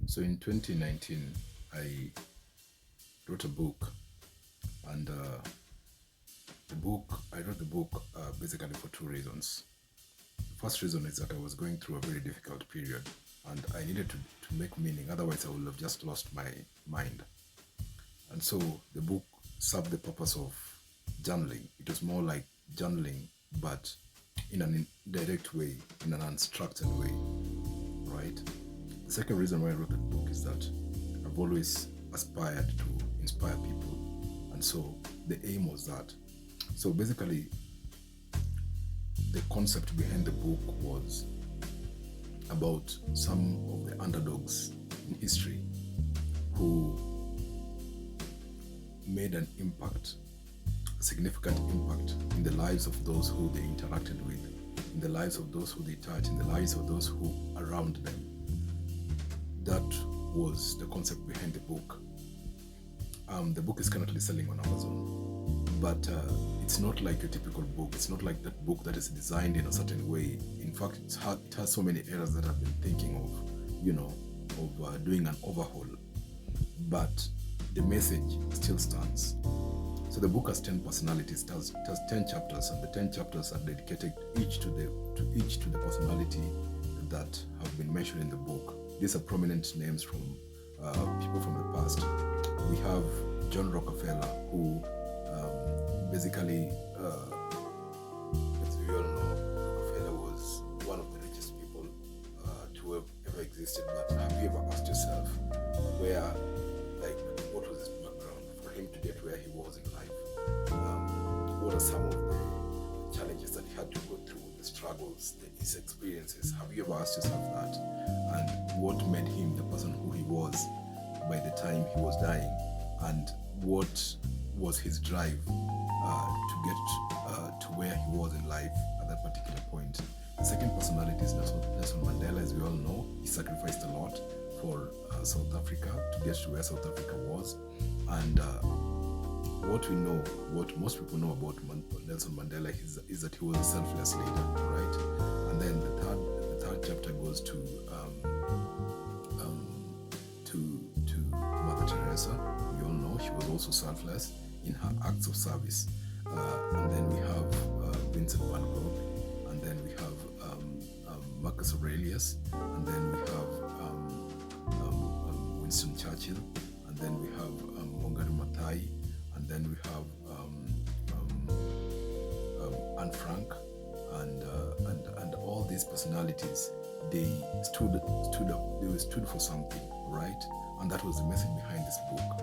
So in 2019, I wrote a book, and I wrote the book basically for two reasons. The first reason is that I was going through a very difficult period, and I needed to make meaning, otherwise, I would have just lost my mind. And so the book served the purpose of journaling. It was more like journaling, but in an indirect way, in an unstructured way, right? The second reason why I wrote the book is that I've always aspired to inspire people. And so the aim was that. So basically, the concept behind the book was about some of the underdogs in history who made an impact, a significant impact in the lives of those who they interacted with, in the lives of those who they touched, in the lives of those who around them. That was the concept behind the book. The book is currently selling on Amazon, but it's not like a typical book. It's not like that book that is designed in a certain way. In fact, it has so many errors that I've been thinking of doing an overhaul. But the message still stands. So the book has 10 personalities. It has 10 chapters, and the 10 chapters are dedicated each to the personality that have been mentioned in the book. These are prominent names from people from the past. We have John Rockefeller, who basically, as we all know, Rockefeller was one of the richest people to have ever existed. But have you ever asked yourself what was his background for him to get where he was in life? What are some of the challenges that he had to go through, the struggles, his experiences? Have you ever asked yourself that? And what made him the person who he was by the time he was dying? And what was his drive to get to where he was in life at that particular point? The second personality is Nelson Mandela. As we all know, he sacrificed a lot for South Africa to get to where South Africa was. And what most people know about Nelson Mandela is that he was a selfless leader, right? And then the third chapter goes to Mother Teresa. We all know she was also selfless in her acts of service. And then we have Vincent van Gogh, and then we have Marcus Aurelius, and then we have Winston Churchill, and then we have Wangari Maathai, and then we have Anne Frank, and all these personalities. They stood for something, right? And that was the message behind this book.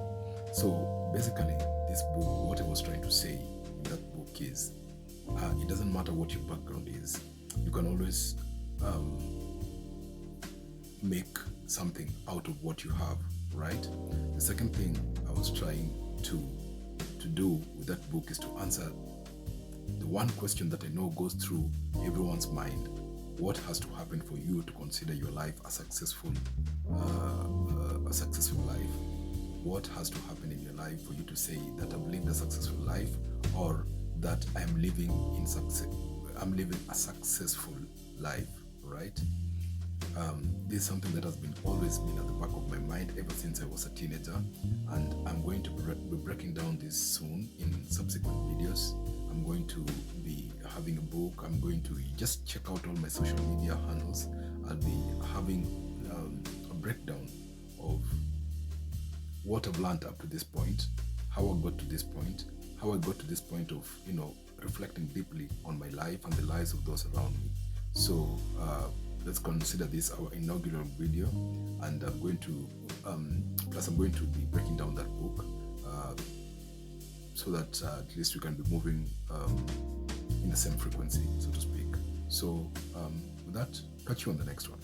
So basically, this book, what I was trying to say in that book is, it doesn't matter what your background is. You can always make something out of what you have, right? The second thing I was trying to do with that book is to answer the one question that I know goes through everyone's mind. What has to happen for you to consider your life a successful life? What has to happen in your life for you to say that I've lived a successful life, or that I'm living a successful life, right? This is something that has always been at the back of my mind ever since I was a teenager, and I'm going to be breaking down this soon in subsequent videos. I'm going to be having a book. I'm going to just check out all my social media handles. I'll be having a breakdown of what I've learned up to this point, how I got to this point, of reflecting deeply on my life and the lives of those around me. So let's consider this our inaugural video, and I'm going to be breaking down that book so that at least we can be moving in the same frequency, so to speak. So with that, catch you on the next one.